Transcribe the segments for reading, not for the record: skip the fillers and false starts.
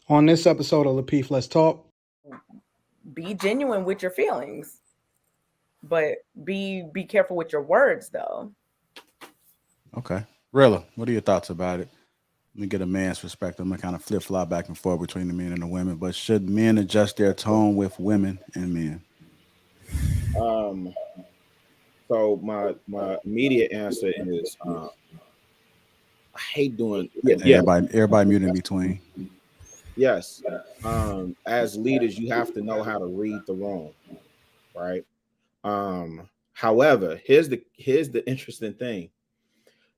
On this episode of Lapeef, Let's Talk. Be genuine with your feelings, but be careful with your words, though. Okay. Rilla, what are your thoughts about it? Let me get a man's perspective. I'm gonna kind of flip flop back and forth between the men and the women. But should men adjust their tone with women and men? Um, so my immediate answer is I hate doing Everybody mute in between. yes. As leaders, you have to know how to read the room, right? However, here's the interesting thing.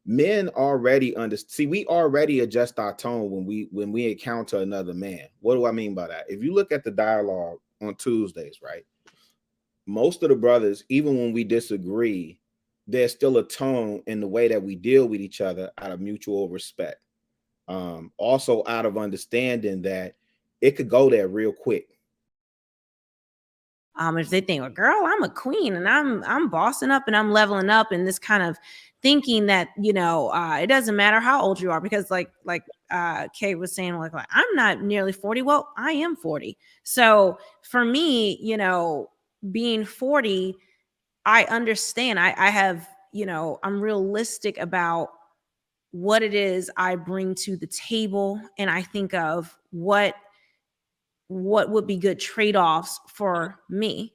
Men already see, we already adjust our tone when we encounter another man. What do I mean by that? If you look at the dialogue on Tuesdays, right? Most of the brothers, even when we disagree, there's still a tone in the way that we deal with each other out of mutual respect. Also out of understanding that it could go there real quick. If they think, well, girl, I'm a queen and I'm bossing up and I'm leveling up, and this kind of thinking that, it doesn't matter how old you are, because like Kay was saying, like I'm not nearly 40. Well, I am 40. So for me, being 40, I understand. I have, I'm realistic about what it is I bring to the table, and I think of what would be good trade-offs for me,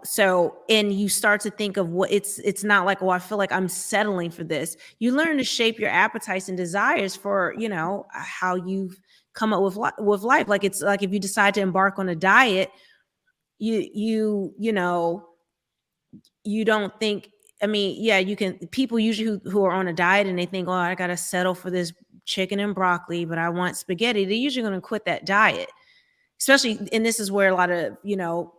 so, and you start to think of what it's not like, oh, I feel like I'm settling for this. You learn to shape your appetites and desires for, how you've come up with life. Like, it's like if you decide to embark on a diet, you don't think, I mean, yeah, you can, people usually who are on a diet and they think, oh, I got to settle for this chicken and broccoli, but I want spaghetti. They're usually going to quit that diet. Especially, and this is where a lot of,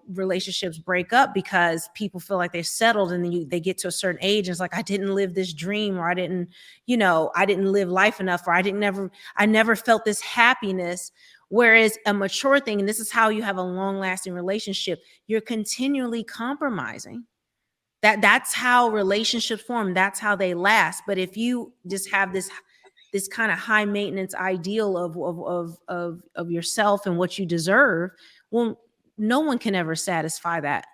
relationships break up, because people feel like they're settled, and then they get to a certain age and it's like, I didn't live this dream, or I didn't live life enough, or I never felt this happiness. Whereas a mature thing, and this is how you have a long lasting relationship, you're continually compromising. That's how relationships form. That's how they last. But if you just have this kind of high maintenance ideal of yourself and what you deserve, well, no one can ever satisfy that,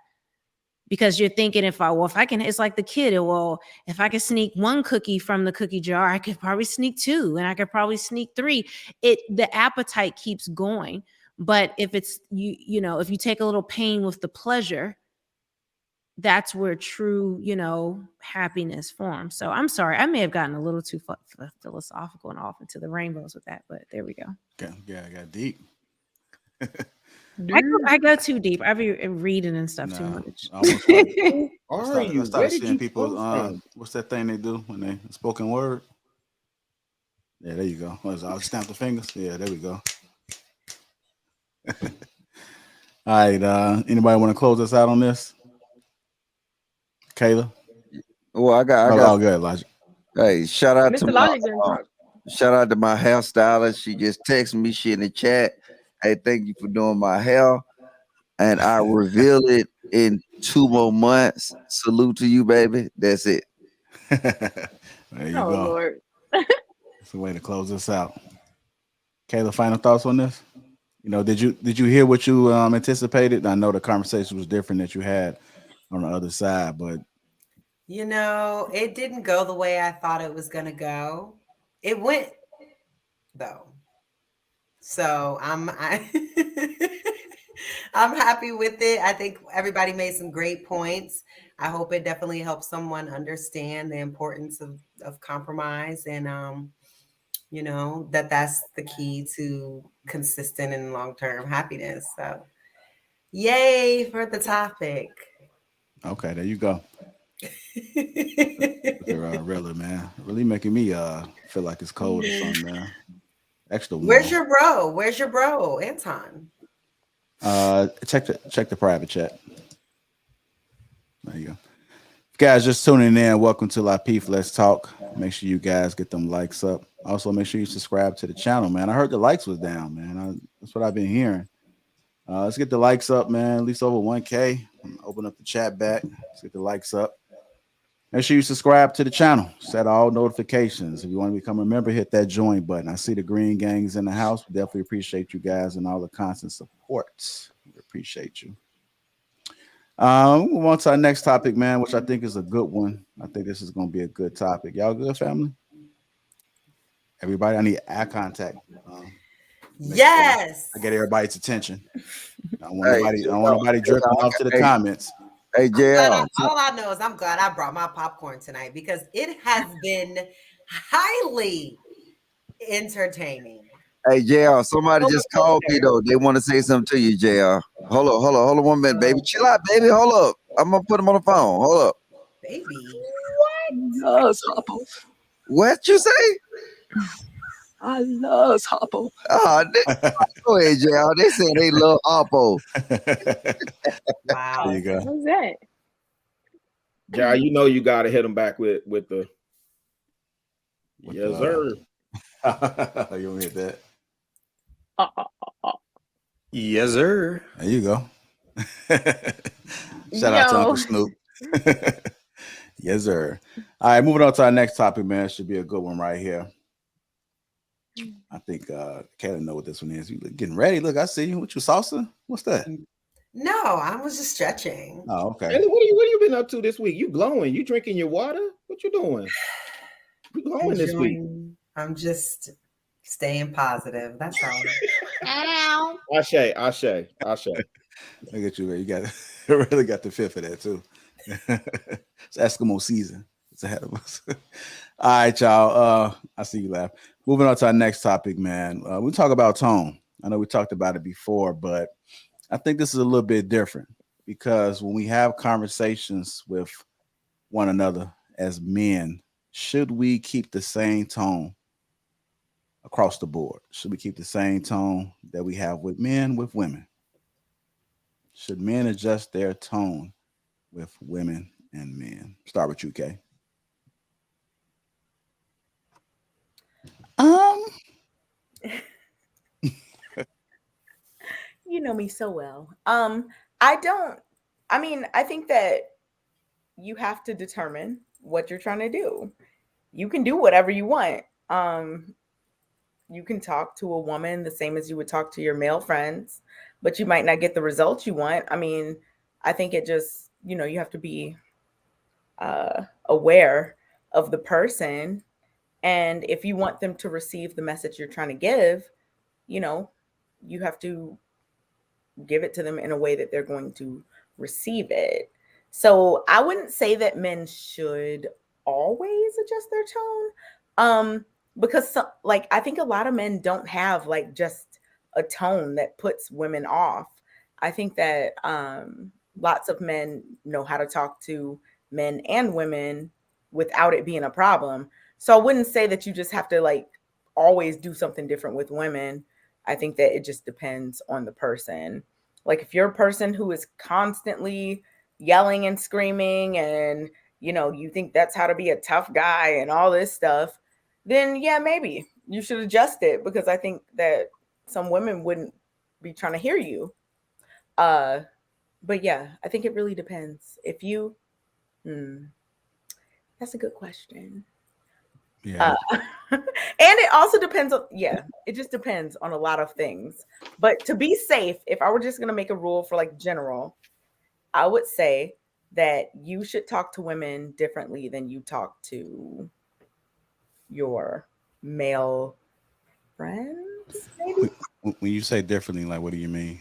because you're thinking, if I can, it's like the kid, well, if I could sneak one cookie from the cookie jar, I could probably sneak two, and I could probably sneak three. The appetite keeps going. But if it's if you take a little pain with the pleasure, that's where true, happiness forms. So I'm sorry, I may have gotten a little too philosophical and off into the rainbows with that, but there we go. Okay, yeah, I got deep. I go too deep. I be reading and stuff too much. I started seeing people. What's that thing they do when they spoken word? Yeah, there you go. I'll snap the fingers. Yeah, there we go. All right. Anybody want to close us out on this? Kayla? Well, I got good, Logic. Hey, shout out to my hairstylist. She just texted me. She in the chat. Hey, thank you for doing my hair, and I reveal it in 2 more months. Salute to you, baby. That's it. There you go. Lord. That's a way to close this out. Kayla, final thoughts on this? Did you hear what you anticipated? I know the conversation was different that you had on the other side, but it didn't go the way I thought it was gonna go. It went though, so I'm happy with it. I think everybody made some great points. I hope it definitely helps someone understand the importance of compromise, and that's the key to consistent and long-term happiness. So yay for the topic. Okay, there you go. Rilla, man, really making me feel like it's cold or something, man. Extra warm. Where's your bro, Anton? Check the private chat. There you go. Guys, just tuning in, welcome to Lapeef Let's Talk. Make sure you guys get them likes up. Also, make sure you subscribe to the channel, man. I heard the likes was down, man. That's what I've been hearing. Let's get the likes up, man. At least over 1K. Open up the chat back. Let's get the likes up. Make sure you subscribe to the channel. Set all notifications. If you want to become a member, hit that join button. I see the green gangs in the house. We definitely appreciate you guys and all the constant supports. We appreciate you. We'll move on to our next topic, man, which I think is a good one. I think this is going to be a good topic. Y'all good, family? Everybody, I need eye contact. Yes. I get everybody's attention. I don't Hey, want nobody dripping off to the comments. Hey, JL. All I know is I'm glad I brought my popcorn tonight because it has been highly entertaining. Hey, JL, somebody just called me though. They want to say something to you, JL. Hold on 1 minute, baby. Chill out, baby. Hold up. I'm gonna put him on the phone. Hold up. Baby. Loves Hoppo. What you say? I loves Hoppo. Oh, go ahead, JL. They say they love Oppo. Wow. There you go. What's that? Ja, you know you gotta hit him back with the yes, sir. You want to hit that? Yes, sir. There you go. Shout out to Uncle Snoop. Yes, sir. All right, moving on to our next topic, man. Should be a good one right here. I think Kayla know what this one is. You getting ready? Look, I see you. What you salsa? What's that? No, I was just stretching. Oh, okay. Hey, what you been up to this week? You glowing? You drinking your water? What you doing? You glowing this week? I'm just staying positive. That's all. Ow. Ashe. Look at you, man. You got really got the fifth of that too. It's Eskimo season. It's ahead of us. All right, y'all. I see you laugh. Moving on to our next topic, man. We talk about tone. I know we talked about it before, but I think this is a little bit different because when we have conversations with one another as men, should we keep the same tone across the board? Should we keep the same tone that we have with men, with women? Should men adjust their tone with women and men? Start with you, Kay. You know me so well. I think that you have to determine what you're trying to do. You can do whatever you want. You can talk to a woman the same as you would talk to your male friends, but you might not get the results you want. I mean, I think it just, you have to be aware of the person. And if you want them to receive the message you're trying to give, you have to give it to them in a way that they're going to receive it. So I wouldn't say that men should always adjust their tone. Because I think a lot of men don't have just a tone that puts women off. I think that lots of men know how to talk to men and women without it being a problem. So I wouldn't say that you just have to always do something different with women. I think that it just depends on the person. If you're a person who is constantly yelling and screaming and, you think that's how to be a tough guy and all this stuff, then yeah, maybe you should adjust it because I think that some women wouldn't be trying to hear you. But yeah, I think it really depends. If you, that's a good question. Yeah. And it also depends on, it just depends on a lot of things. But to be safe, if I were just going to make a rule for general, I would say that you should talk to women differently than you talk to your male friends, maybe. When you say differently, what do you mean?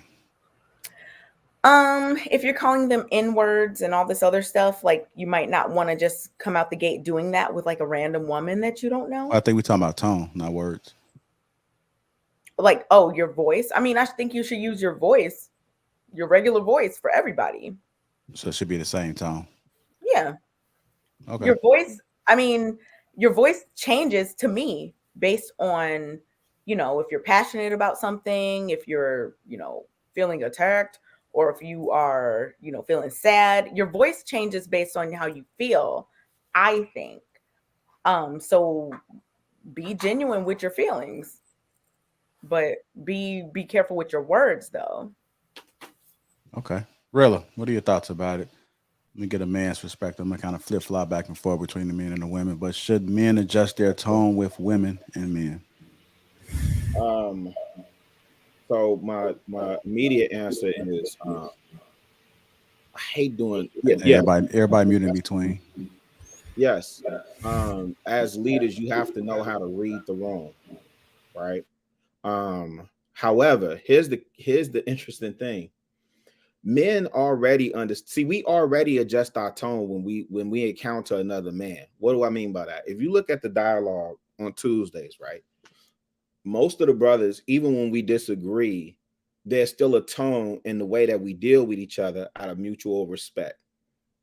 If you're calling them N-words and all this other stuff, you might not want to just come out the gate doing that with a random woman that you don't know. I think we're talking about tone, not words. Your voice. I mean, I think you should use your voice, your regular voice for everybody. So it should be the same tone. Yeah. Okay. Your voice changes to me based on, if you're passionate about something, if you're, feeling attacked, or if you are, feeling sad, your voice changes based on how you feel, I think. So be genuine with your feelings, but be careful with your words though. Okay. Rilla, what are your thoughts about it? Let me get a man's perspective. I'm gonna kind of flip flop back and forth between the men and the women. But should men adjust their tone with women and men? So my immediate answer is I hate doing yeah. Everybody mute in between. Yes. As leaders, you have to know how to read the room, right? However, here's the interesting thing. Men already see, we already adjust our tone when we encounter another man. What do I mean by that? If you look at the dialogue on Tuesdays, right? Most of the brothers, even when we disagree, there's still a tone in the way that we deal with each other out of mutual respect.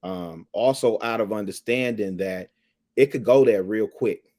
Also out of understanding that it could go there real quick.